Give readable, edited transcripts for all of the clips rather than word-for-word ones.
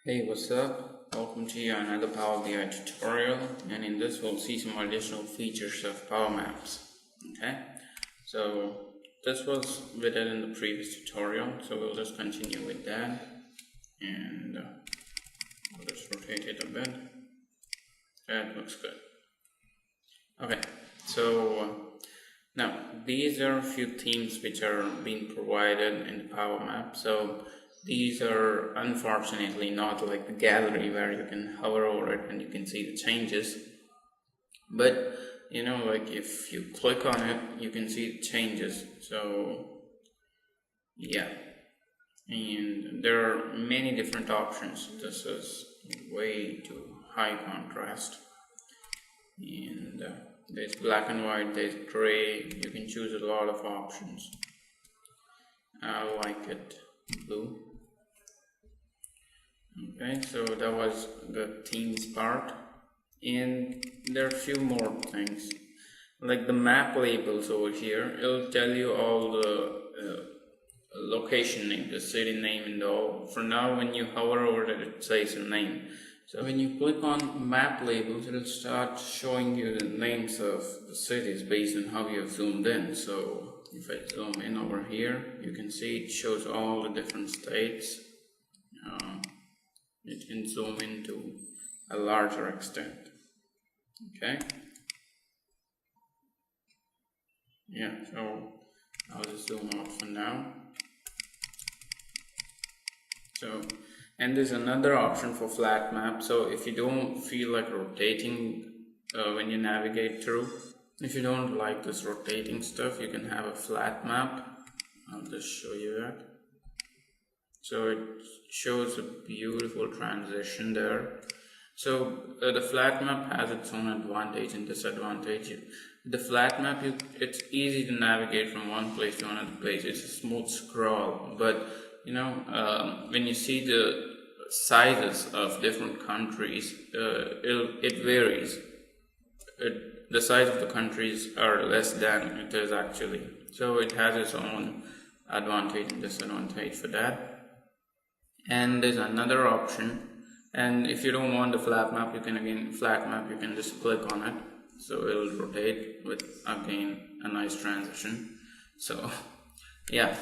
Hey, what's up? Welcome to another Power BI tutorial, and in this we'll see some additional features of Power Maps. Okay, so this was we did in the previous tutorial, so we'll just continue with that, and I'll just rotate it a bit. That looks good. Okay, so now these are a few themes which are being provided in the Power Map. So these are unfortunately not like the gallery where you can hover over it and you can see the changes, but like if you click on it you can see the changes. So yeah, and there are many different options. This is way too high contrast, and there's black and white, there's gray. You can choose a lot of options. I like it blue. Okay, so that was the themes part, and there are a few more things like the map labels over here. It'll tell you all the location name, the city name, and all. For now, when you hover over it says a name. So when you click on map labels, it'll start showing you the names of the cities based on how you have zoomed in. So if I zoom in over here, you can see it shows all the different states. It can zoom into a larger extent. Okay. Yeah, so I'll just zoom out for now. So, and there's another option for flat map. So if you don't feel like rotating when you navigate through, if you don't like this rotating stuff, you can have a flat map. I'll just show you that. So it shows a beautiful transition there. So the flat map has its own advantage and disadvantage. The flat map, it's easy to navigate from one place to another place. It's a smooth scroll, but when you see the sizes of different countries, it varies. The size of the countries are less than it is actually. So it has its own advantage and disadvantage for that. And there's another option, and if you don't want the flat map, you can just click on it, so it'll rotate with again a nice transition. So yeah,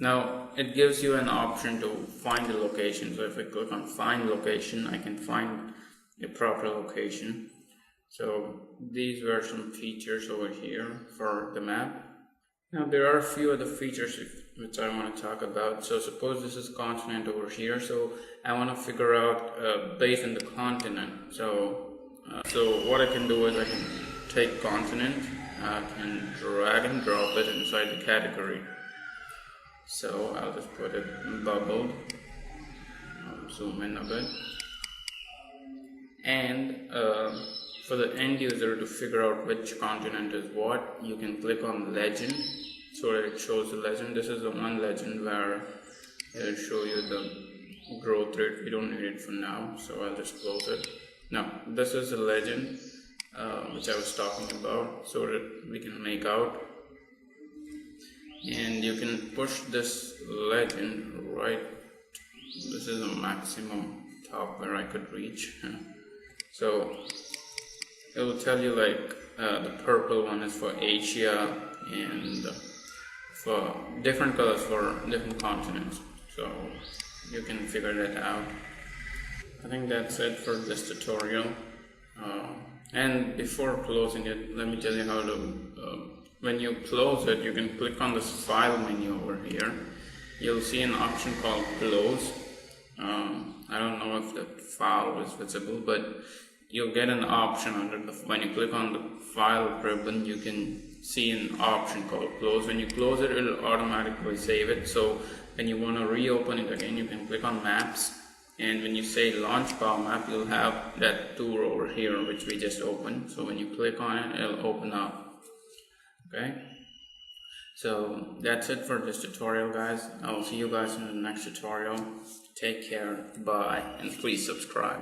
now it gives you an option to find the location. So if I click on find location, I can find a proper location. So these were some features over here for the map. Now there are a few other features which I want to talk about. So suppose this is continent over here, so I want to figure out based on the continent. So what I can do is I can take continent, I can drag and drop it inside the category. So I'll just put it bubbled. I'll zoom in a bit, and for the end user to figure out which continent is what, you can click on legend so that it shows the legend. This is the one legend where it'll show you the growth rate. We don't need it for now, so I'll just close it. Now this is the legend which I was talking about, so that we can make out, and you can push this legend right. This is the maximum top where I could reach. So it will tell you like the purple one is for Asia, and for different colors for different continents, so you can figure that out. I think that's it for this tutorial, and before closing it, let me tell you how to when you close it, you can click on this file menu over here. You'll see an option called close. I don't know if the file is visible, but you'll get an option under when you click on the file ribbon, you can see an option called close. When you close it, it'll automatically save it. So when you want to reopen it again, you can click on maps, and when you say launch Power Map, you'll have that tool over here which we just opened. So when you click on it, it'll open up. Okay, so that's it for this tutorial, guys. I'll see you guys in the next tutorial. Take care, bye, and please subscribe.